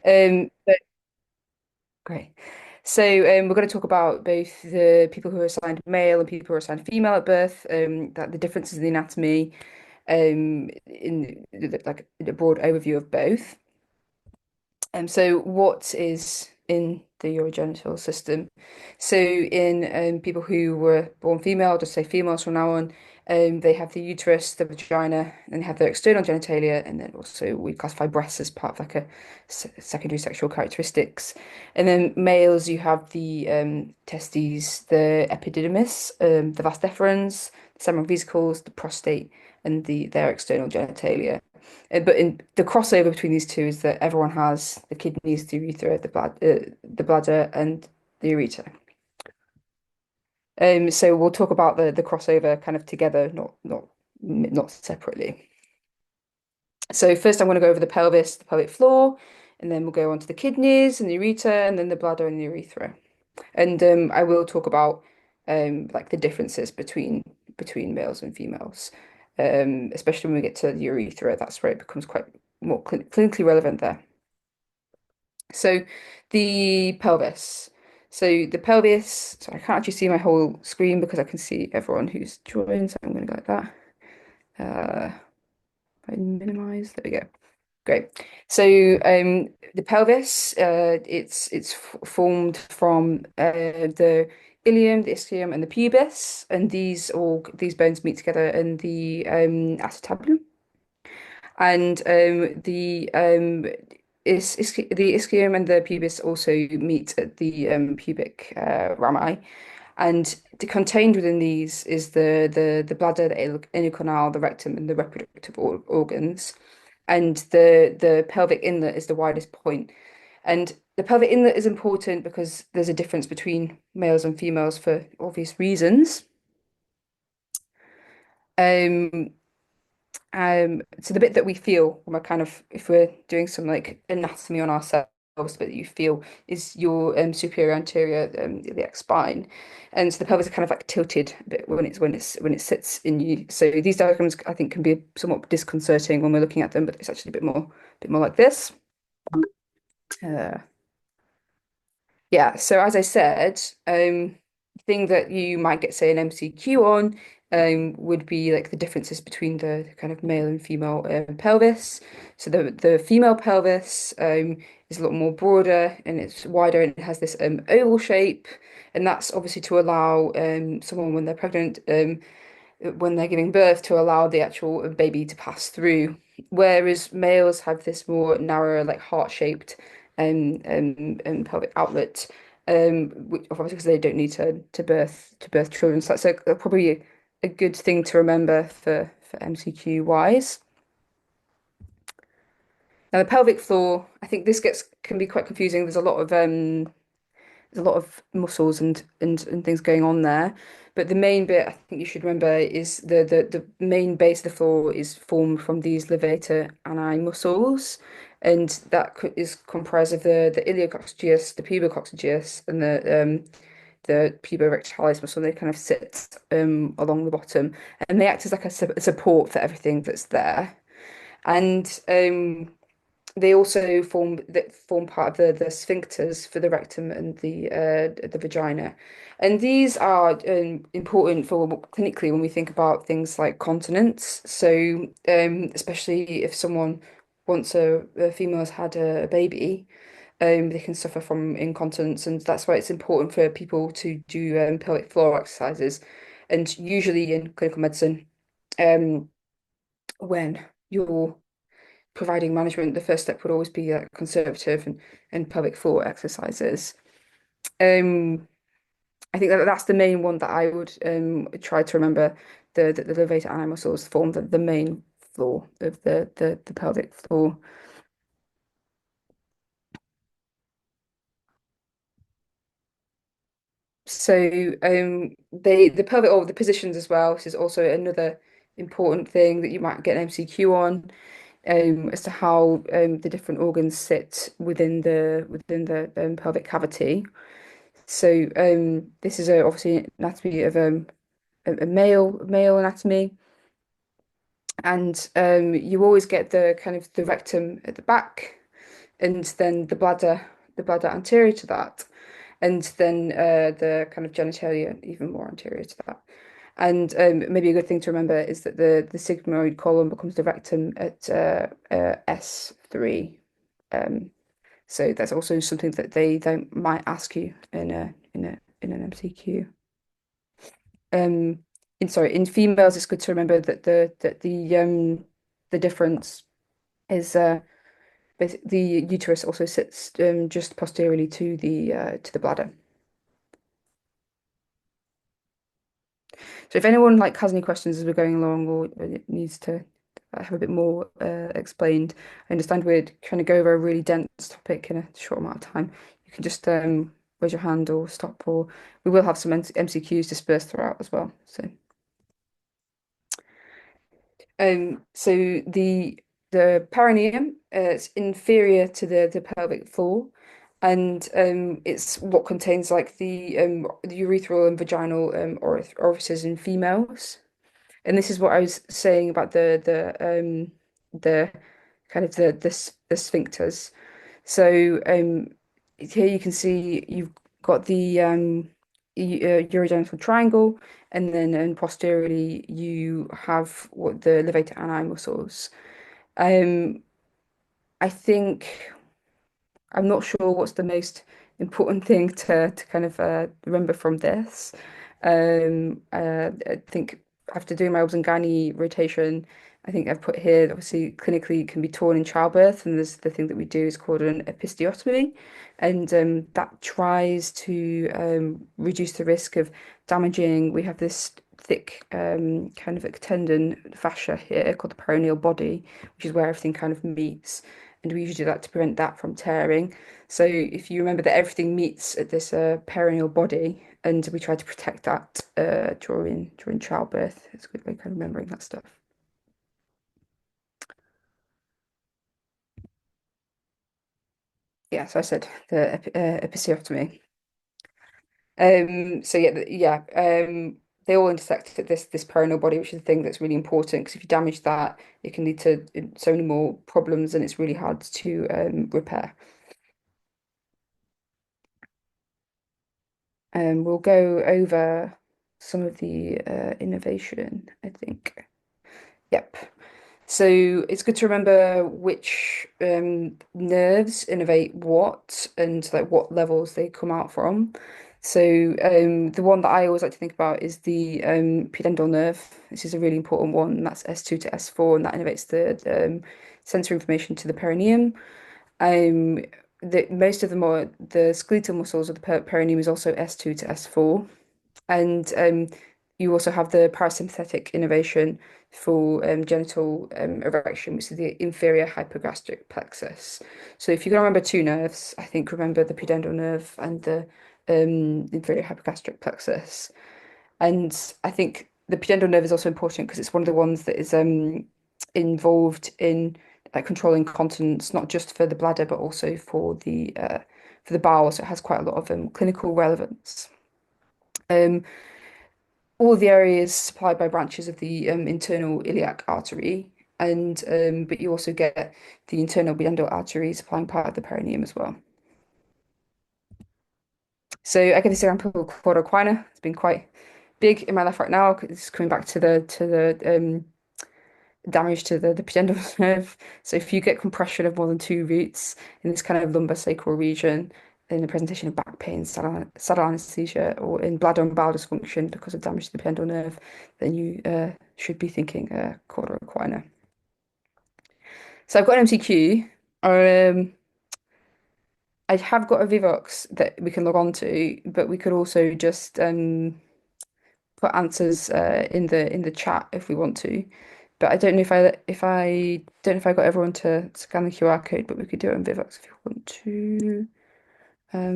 But great. So we're going to talk about both the people who are assigned male and people who are assigned female at birth, that the differences in the anatomy, in like a broad overview of both. So what is in the urogenital system? So in people who were born female, I'll just say females from now on, they have the uterus, the vagina, and they have their external genitalia, and then also we classify breasts as part of like a secondary sexual characteristics. And then males, you have the testes, the epididymis, the vas deferens, the seminal vesicles, the prostate, and their external genitalia. But in the crossover between these two is that everyone has the kidneys, the urethra, the bladder, and the ureter. So we'll talk about the crossover kind of together, not separately. So first, I'm going to go over the pelvis, the pelvic floor, and then we'll go on to the kidneys and the ureter, and then the bladder and the urethra. And I will talk about like the differences between males and females, especially when we get to the urethra. That's where it becomes quite more clinically relevant there. So the pelvis. So the pelvis. So I can't actually see my whole screen because I can see everyone who's joined. So I'm going to go like that. If I minimize. There we go. Great. So the pelvis, it's formed from the ilium, the ischium, and the pubis, and these bones meet together in the acetabulum, and the ischium and the pubis also meet at the pubic rami. And contained within these is the bladder, the anal canal, the rectum, and the reproductive organs. And the pelvic inlet is the widest point. And the pelvic inlet is important because there's a difference between males and females for obvious reasons. Um, so the bit that we feel when we're kind of, if we're doing some like anatomy on ourselves, the bit that you feel is your superior anterior iliac spine, and so the pelvis is kind of like tilted a bit when it sits in you. So these diagrams I think can be somewhat disconcerting when we're looking at them, but it's actually a bit more like this. Uh, Yeah, so as I said, thing that you might get, say, an MCQ on would be like the differences between the kind of male and female pelvis. So the female pelvis is a lot more broader and it's wider and it has this oval shape, and that's obviously to allow someone when they're pregnant when they're giving birth to allow the actual baby to pass through. Whereas males have this more narrow, like heart-shaped pelvic outlet, which obviously because they don't need to birth children. So that's probably a good thing to remember for MCQ wise. Now the pelvic floor, I think this gets can be quite confusing. There's a lot of muscles and things going on there. But the main bit I think you should remember is the main base of the floor is formed from these levator ani muscles. And is comprised of the iliococcygeus, the pubococcygeus, and the puborectalis muscle. They kind of sit along the bottom, and they act as like a support for everything that's there. And they also form part of the sphincters for the rectum and the vagina, and these are important for clinically when we think about things like continence. So especially if someone once a female has had a baby, they can suffer from incontinence, and that's why it's important for people to do pelvic floor exercises. And usually in clinical medicine, um, when you're providing management, the first step would always be conservative and pelvic floor exercises. Um, I think that's the main one that I would try to remember. The levator ani muscles form the main floor of the pelvic floor. So the pelvic or the positions as well. This is also another important thing that you might get an MCQ on, as to how the different organs sit within the pelvic cavity. So this is obviously anatomy of a male anatomy, and you always get the kind of the rectum at the back, and then the bladder anterior to that, and then the kind of genitalia even more anterior to that. And maybe a good thing to remember is that the sigmoid colon becomes the rectum at S3. Um, so that's also something that they might ask you in an MCQ. In females, it's good to remember that the difference is the uterus also sits just posteriorly to the bladder. So if anyone like has any questions as we're going along or it needs to have a bit more explained, I understand we're trying to go over a really dense topic in a short amount of time. You can just raise your hand or stop, or we will have some MCQs dispersed throughout as well. So the perineum it's inferior to the pelvic floor, and it's what contains like the urethral and vaginal orifices in females. And this is what I was saying about the kind of the sphincters. So here you can see you've got the urogenital triangle, and then posteriorly you have what the levator ani muscles. Um, I think. I'm not sure what's the most important thing to kind of remember from this. I think after doing my obs and gynae rotation, I think I've put here, obviously, clinically it can be torn in childbirth, and there's the thing that we do is called an episiotomy, and that tries to reduce the risk of damaging. We have this thick kind of a tendon fascia here called the perineal body, which is where everything kind of meets. And we usually do that to prevent that from tearing. So if you remember that everything meets at this perineal body, and we try to protect that during childbirth, it's a good way of kind of remembering that stuff. Yeah, so I said the episiotomy. So yeah, they all intersect at this perineal body, which is the thing that's really important because if you damage that, it can lead to so many more problems, and it's really hard to repair. We'll go over some of the innovation, I think. Yep. So it's good to remember which nerves innervate what and like what levels they come out from. So the one that I always like to think about is the pudendal nerve. This is a really important one, and that's S2 to S4, and that innervates the sensory information to the perineum. Um, most of them are the skeletal muscles of the perineum is also S2 to S4. And you also have the parasympathetic innervation for genital erection, which is the inferior hypogastric plexus. So if you can remember two nerves, I think remember the pudendal nerve and the inferior hypogastric plexus. And I think the pudendal nerve is also important because it's one of the ones that is involved in like controlling continence, not just for the bladder, but also for the bowel. So it has quite a lot of clinical relevance. Um, all the areas supplied by branches of the internal iliac artery, and but you also get the internal pudendal artery supplying part of the perineum as well. So I give this example called equina. It's been quite big in my life right now. It's coming back to the damage to the pudendal nerve. So if you get compression of more than two roots in this kind of lumbosacral region, in the presentation of back pain, saddle anesthesia, or in bladder and bowel dysfunction because of damage to the pudendal nerve, then you should be thinking cauda equina. So I've got an MCQ. Um, I have got a Vivox that we can log on to, but we could also just put answers in the chat if we want to. But I don't know if I don't know if I got everyone to scan the QR code, but we could do it on Vivox if you want to.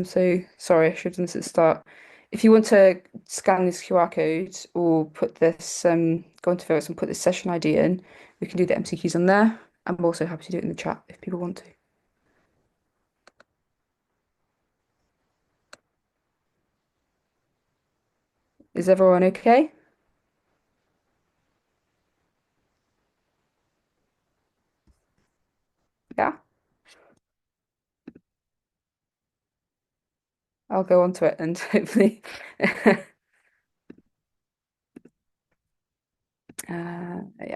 So sorry, I should have done this at the start. If you want to scan this QR code or put this go into Vivox and put this session ID in, we can do the MCQs on there. I'm also happy to do it in the chat if people want to. Is everyone okay? Yeah. I'll go on to it and hopefully. Yeah.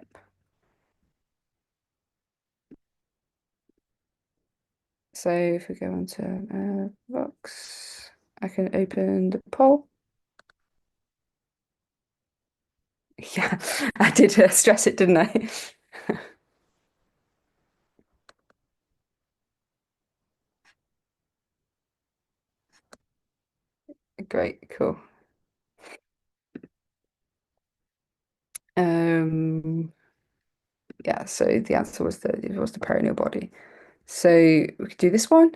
So if we go on to books, I can open the poll. Yeah, I did stress it, didn't I? Great, cool. Um, yeah, so the answer was the perineal body. So we could do this one.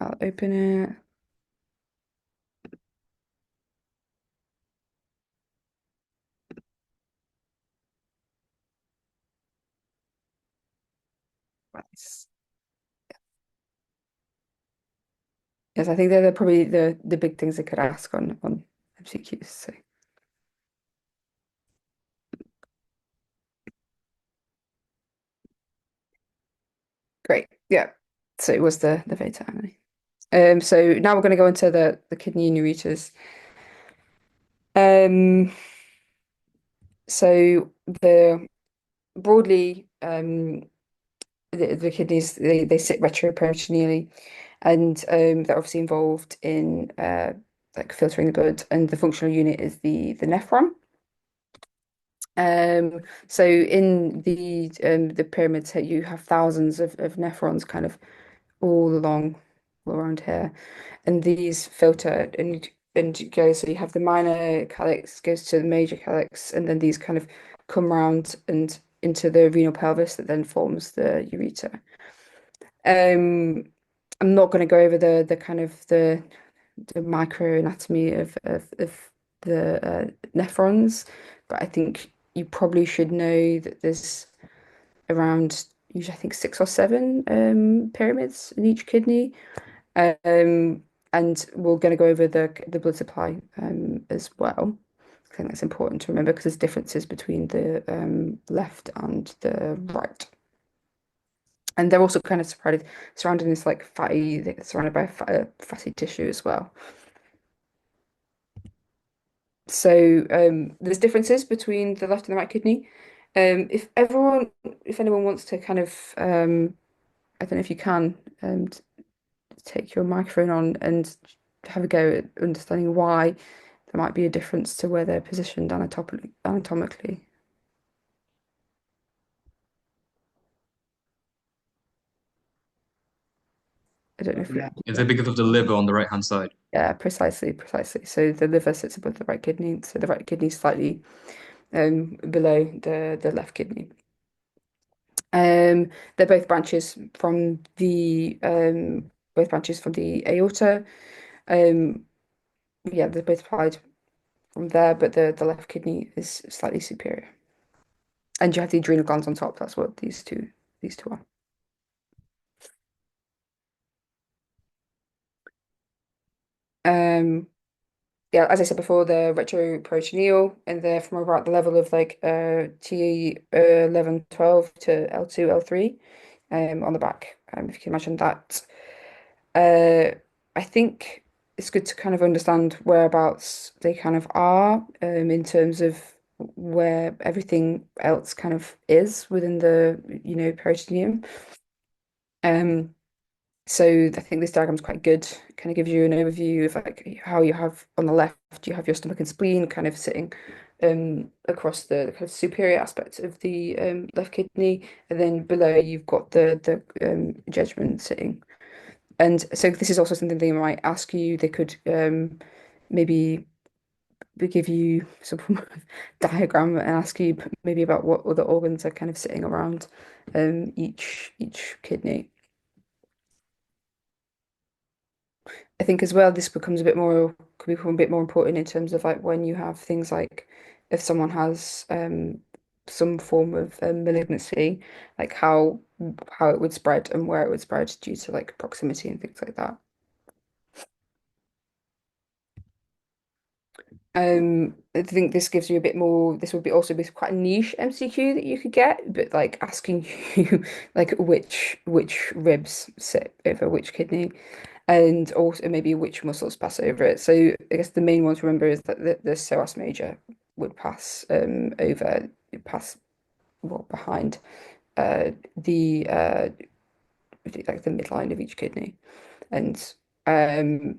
I'll open it. Nice. Yes, I think they're probably the big things I could ask on MCQs. So great. Yeah. So it was the Vata anyway. So now we're going to go into the kidney and ureters. Um, so the broadly the kidneys they sit retroperitoneally, and they're obviously involved in like filtering the blood, and the functional unit is the nephron. So in the pyramids here, you have thousands of nephrons kind of all around here, and these filter and go. So you have the minor calyx goes to the major calyx, and then these kind of come round and into the renal pelvis that then forms the ureter. Um, I'm not going to go over the kind of the microanatomy of the nephrons, but I think you probably should know that there's around usually I think six or seven pyramids in each kidney. Um, and we're going to go over the blood supply as well. I think that's important to remember because there's differences between the left and the right. And they're also kind of surrounded in this like fatty, they're surrounded by fatty tissue as well. So there's differences between the left and the right kidney. If anyone wants to kind of, I don't know if you can, take your microphone on and have a go at understanding why there might be a difference to where they're positioned anatomically. I don't know if we have Is to. it because of the liver on the right hand side? Yeah, precisely, precisely. So the liver sits above the right kidney, so the right kidney is slightly below the left kidney. They're both branches from the aorta. Um, yeah, they're both applied from there, but the left kidney is slightly superior. And you have the adrenal glands on top. That's what these two are. Um, yeah, as I said before, they're retroperitoneal and they're from about the level of like T 11, 12 to L2, L3 on the back. If you can imagine that. Uh, I think it's good to kind of understand whereabouts they kind of are in terms of where everything else kind of is within the, peritoneum. Um, so I think this diagram is quite good. It kind of gives you an overview of like how you have on the left, you have your stomach and spleen kind of sitting across the kind of superior aspect of the left kidney, and then below you've got the judgment sitting. And so this is also something they might ask you. They could maybe give you some form of diagram and ask you maybe about what other organs are kind of sitting around each kidney. I think as well this becomes a bit more could become a bit more important in terms of like when you have things like if someone has some form of malignancy, like how it would spread and where it would spread due to like proximity and things like that. I think this gives you a bit more. This would be also be quite a niche MCQ that you could get, but like asking you like which ribs sit over which kidney, and also maybe which muscles pass over it. So I guess the main one to remember is that the psoas major would pass over pass well behind the like the midline of each kidney, and um,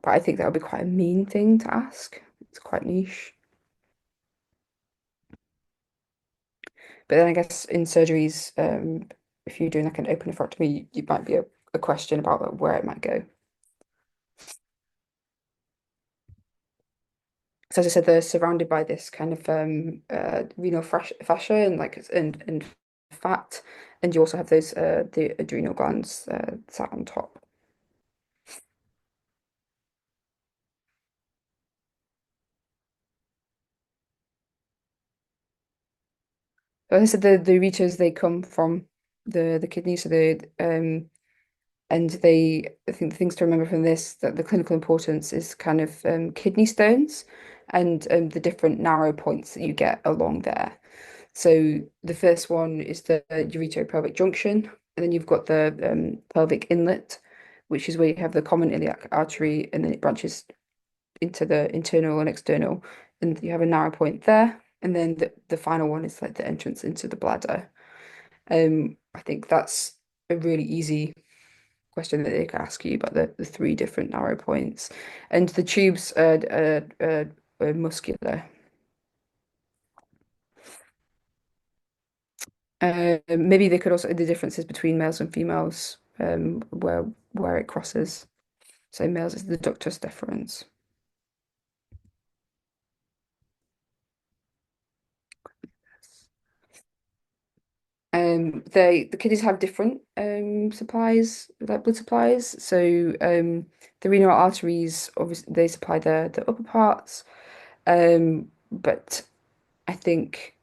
but I think that would be quite a mean thing to ask. It's quite niche. But then I guess in surgeries, if you're doing like an open nephrectomy, you might be a question about like, where it might go. So as I said, they're surrounded by this kind of renal fascia and and fat, and you also have those the adrenal glands sat on top. So as I said, the ureters they come from the kidney, so I think the things to remember from this that the clinical importance is kind of kidney stones and the different narrow points that you get along there. So the first one is the uretero-pelvic junction, and then you've got the pelvic inlet, which is where you have the common iliac artery, and then it branches into the internal and external, and you have a narrow point there. And then the final one is like the entrance into the bladder. I think that's a really easy question that they could ask you about the three different narrow points. And the tubes are muscular. Maybe they could also the differences between males and females, where it crosses. So males is the ductus deferens. The kidneys have different supplies, like blood supplies. So the renal arteries, obviously, they supply the upper parts. But I think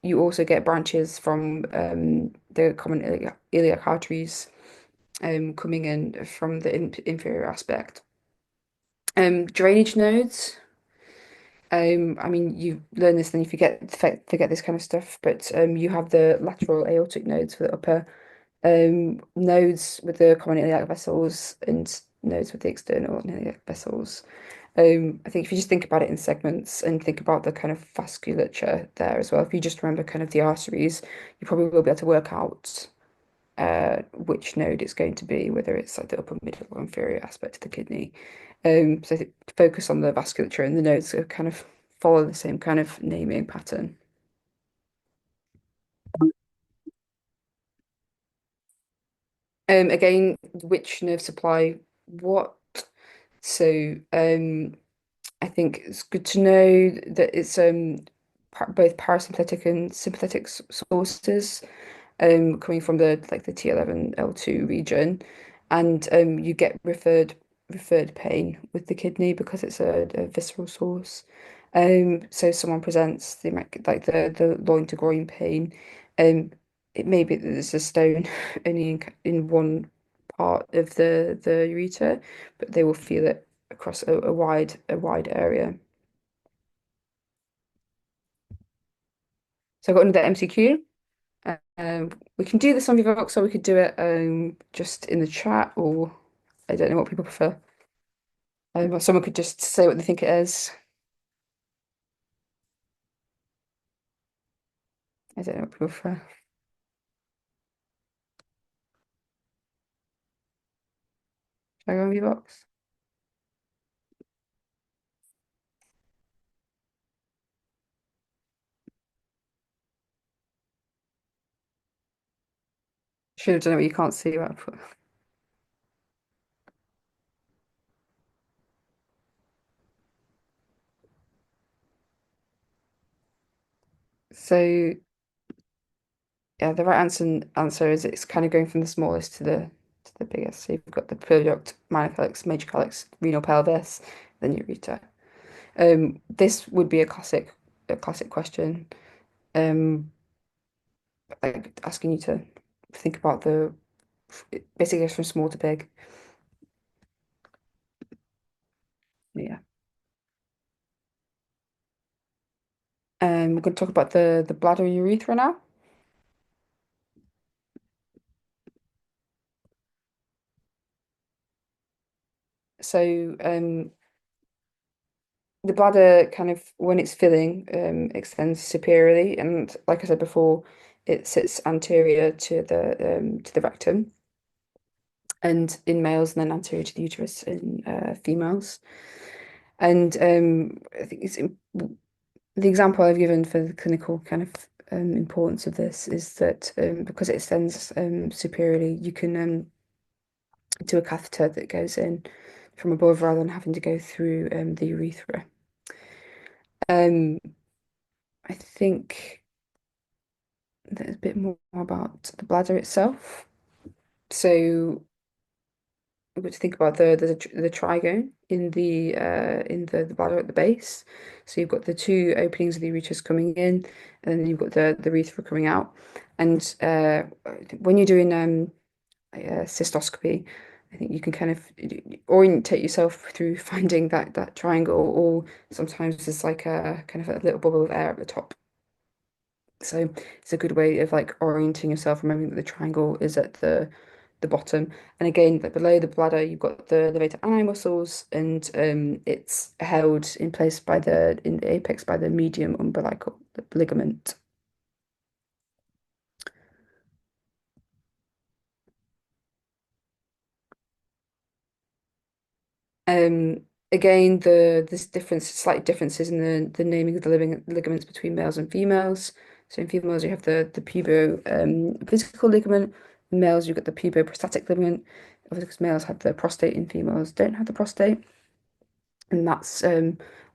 you also get branches from the common iliac arteries coming in from the inferior aspect. Drainage nodes. I mean, you learn this, then you forget this kind of stuff. But you have the lateral aortic nodes for the upper nodes with the common iliac vessels and nodes with the external iliac vessels. I think if you just think about it in segments and think about the kind of vasculature there as well, if you just remember kind of the arteries, you probably will be able to work out which node it's going to be, whether it's like the upper, middle, or inferior aspect of the kidney. So I think focus on the vasculature and the nodes are kind of follow the same kind of naming pattern. Again, which nerve supply what? So I think it's good to know that it's both parasympathetic and sympathetic sources coming from the like the T11 L2 region, and you get referred pain with the kidney because it's a visceral source. So someone presents, they might get like the loin to groin pain. It may be that there's a stone only in one part of the ureter, but they will feel it across a wide area. So I got another MCQ. We can do this on Vivox or we could do it just in the chat, or I don't know what people prefer. Or someone could just say what they think it is. I don't know what people prefer. Should I go on Vivox? Should have done it, but you can't see what I put. So yeah, the right answer is it's kind of going from the smallest to the biggest. So you've got the purduct, minor calyx, major calyx, renal pelvis, then ureter. This would be a classic question. Um, like asking you to think about the it basically goes from small to big. Yeah. We're going to talk about the bladder and urethra now. So the bladder kind of when it's filling extends superiorly, and like I said before, it sits anterior to the rectum, and in males, and then anterior to the uterus in females. And I think the example I've given for the clinical kind of importance of this is that because it extends superiorly, you can do a catheter that goes in from above rather than having to go through the urethra. Um, I think there's a bit more about the bladder itself. So we've got to think about the trigone in the bladder at the base. So you've got the two openings of the uterus coming in, and then you've got the urethra coming out. And when you're doing cystoscopy, I think you can kind of orientate yourself through finding that triangle, or sometimes there's like a kind of a little bubble of air at the top. So it's a good way of like orienting yourself, remembering that the triangle is at the bottom. And again, like below the bladder, you've got the levator ani muscles, and it's held in place by the in the apex by the medium umbilical ligament. Again, there's slight differences in the naming of the living ligaments between males and females. So in females, you have the pubo physical ligament. In males, you've got the puboprostatic ligament. Obviously, because males have the prostate, and females don't have the prostate, and that's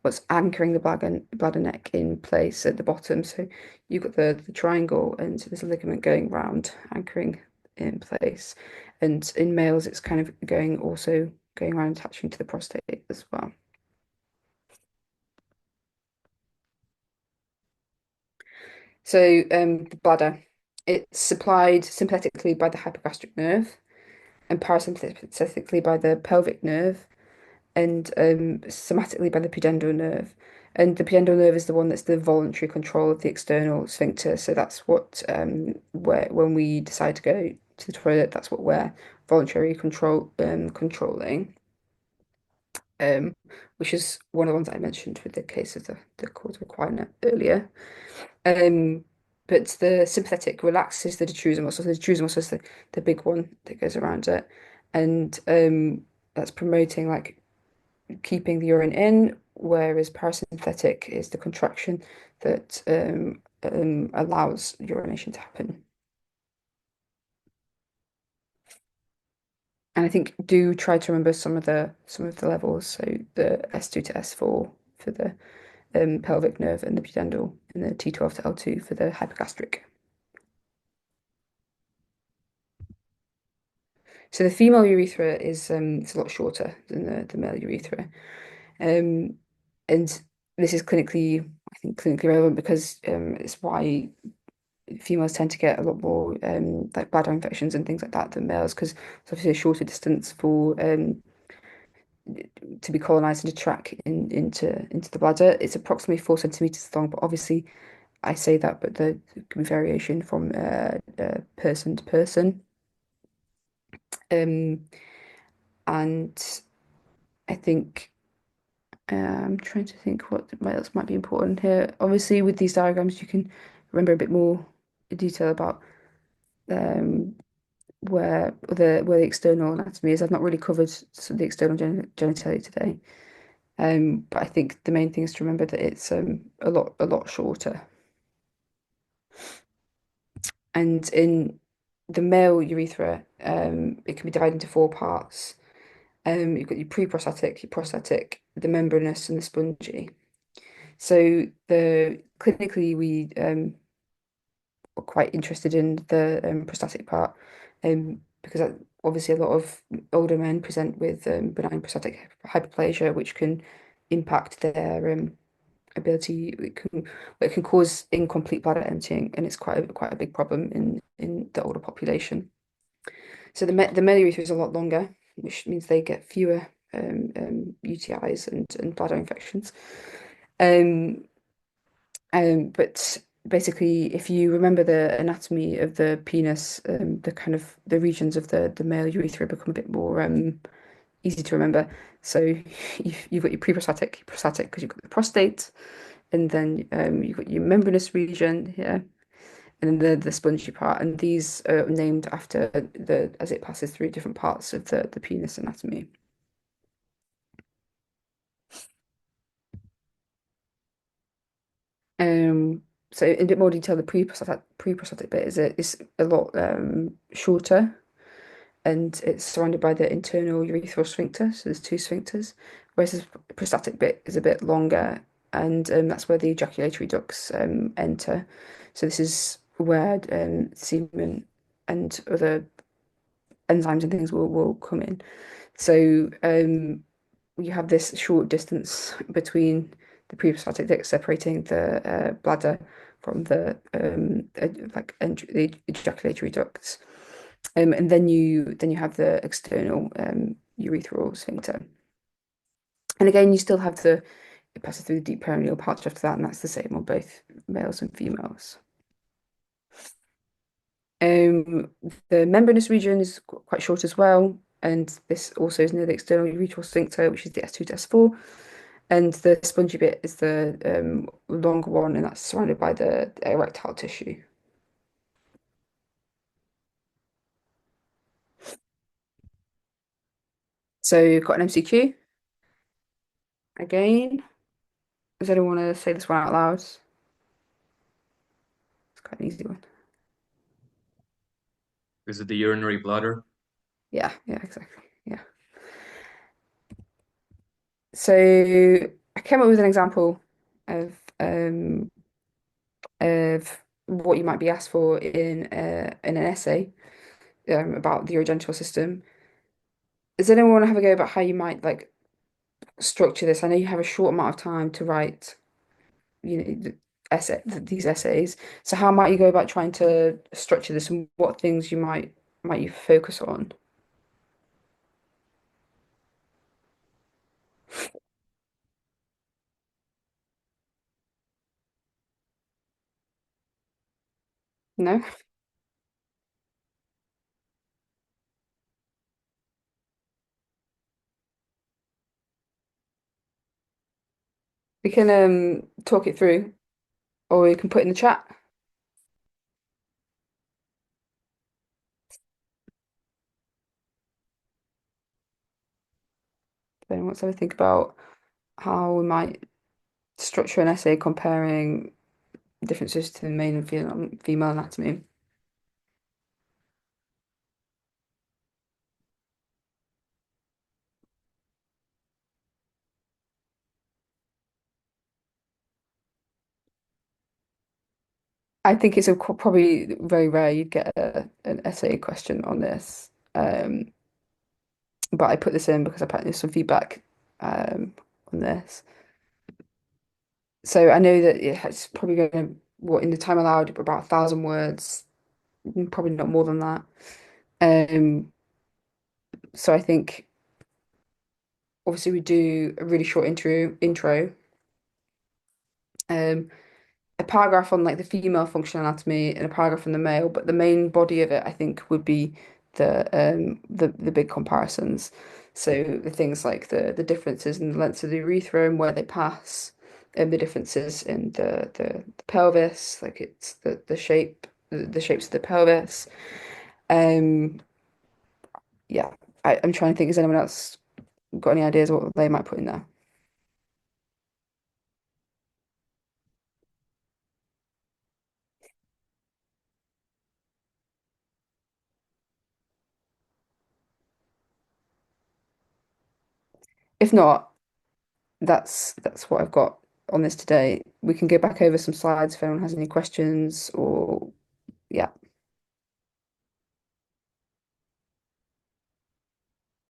what's anchoring the bladder neck in place at the bottom. So you've got the triangle, and so there's a ligament going round, anchoring in place. And in males, it's kind of going around attaching to the prostate as well. So the bladder, it's supplied sympathetically by the hypogastric nerve and parasympathetically by the pelvic nerve and somatically by the pudendal nerve. And the pudendal nerve is the one that's the voluntary control of the external sphincter. So that's what where when we decide to go to the toilet, that's what we're voluntarily controlling. Um, which is one of the ones I mentioned with the case of the cord requirement earlier. Um, but the sympathetic relaxes the detrusor muscle. So the detrusor muscle is the big one that goes around it, and that's promoting like keeping the urine in, whereas parasympathetic is the contraction that allows urination to happen. And I think do try to remember some of the levels. So the S2 to S4 for the pelvic nerve and the pudendal, and the T12 to L2 for the hypogastric. So the female urethra is it's a lot shorter than the male urethra. Um, and this is clinically, I think, clinically relevant because it's why females tend to get a lot more like bladder infections and things like that than males because it's obviously a shorter distance for to be colonized and to track into the bladder. It's approximately 4 centimeters long, but obviously I say that, but there can be variation from person to person. Um, and I think I'm trying to think what else might be important here. Obviously, with these diagrams, you can remember a bit more detail about um, where the external anatomy is. I've not really covered the external genitalia today, but I think the main thing is to remember that it's a lot shorter. And in the male urethra, it can be divided into four parts. You've got your pre-prostatic, your prostatic, the membranous, and the spongy. So the clinically we are quite interested in the prostatic part because obviously a lot of older men present with benign prostatic hyperplasia, which can impact their ability. It can cause incomplete bladder emptying, and it's quite a big problem in the older population. So the male urethra is a lot longer, which means they get fewer UTIs and bladder infections. Um, But basically, if you remember the anatomy of the penis, the kind of the regions of the male urethra become a bit more easy to remember. So you've got your preprostatic, prostatic because you've got the prostate, and then you've got your membranous region here, and then the spongy part. And these are named after the as it passes through different parts of the penis anatomy. Um, so in a bit more detail, the preprostatic bit is a lot shorter, and it's surrounded by the internal urethral sphincter. So there's two sphincters, whereas the prostatic bit is a bit longer, and that's where the ejaculatory ducts enter. So this is where semen and other enzymes and things will come in. So you have this short distance between the preprostatic duct separating the bladder from the the ejaculatory ducts. And then you have the external urethral sphincter. And again, you still have it passes through the deep perineal pouch after that, and that's the same on both males and females. Um, the membranous region is quite short as well, and this also is near the external urethral sphincter, which is the S2 to S4. And the spongy bit is the longer one, and that's surrounded by the erectile tissue. So you've got an MCQ again. Does anyone want to say this one out loud? It's quite an easy one. Is it the urinary bladder? Yeah, yeah, exactly. Yeah. So I came up with an example of of what you might be asked for in an essay about the urogenital system. Does anyone want to have a go about how you might like structure this? I know you have a short amount of time to write, these essays. So how might you go about trying to structure this, and what things you might you focus on? No? We can talk it through, or we can put it in the chat. Then let's have a think about how we might structure an essay comparing differences to the male and female anatomy. I think it's probably very rare you'd get an essay question on this. But I put this in because apparently there's some feedback on this. So I know that it's probably going to, what in the time allowed, about 1,000 words, probably not more than that. Um, so I think obviously we do a really short intro, um, a paragraph on like the female functional anatomy and a paragraph on the male, but the main body of it I think would be the big comparisons. So the things like the differences in the lengths of the urethra and where they pass, and the differences in the pelvis, like it's the the shapes of the pelvis. Um, yeah, I'm trying to think, has anyone else got any ideas what they might put in there? If not, that's what I've got on this today. We can go back over some slides if anyone has any questions, or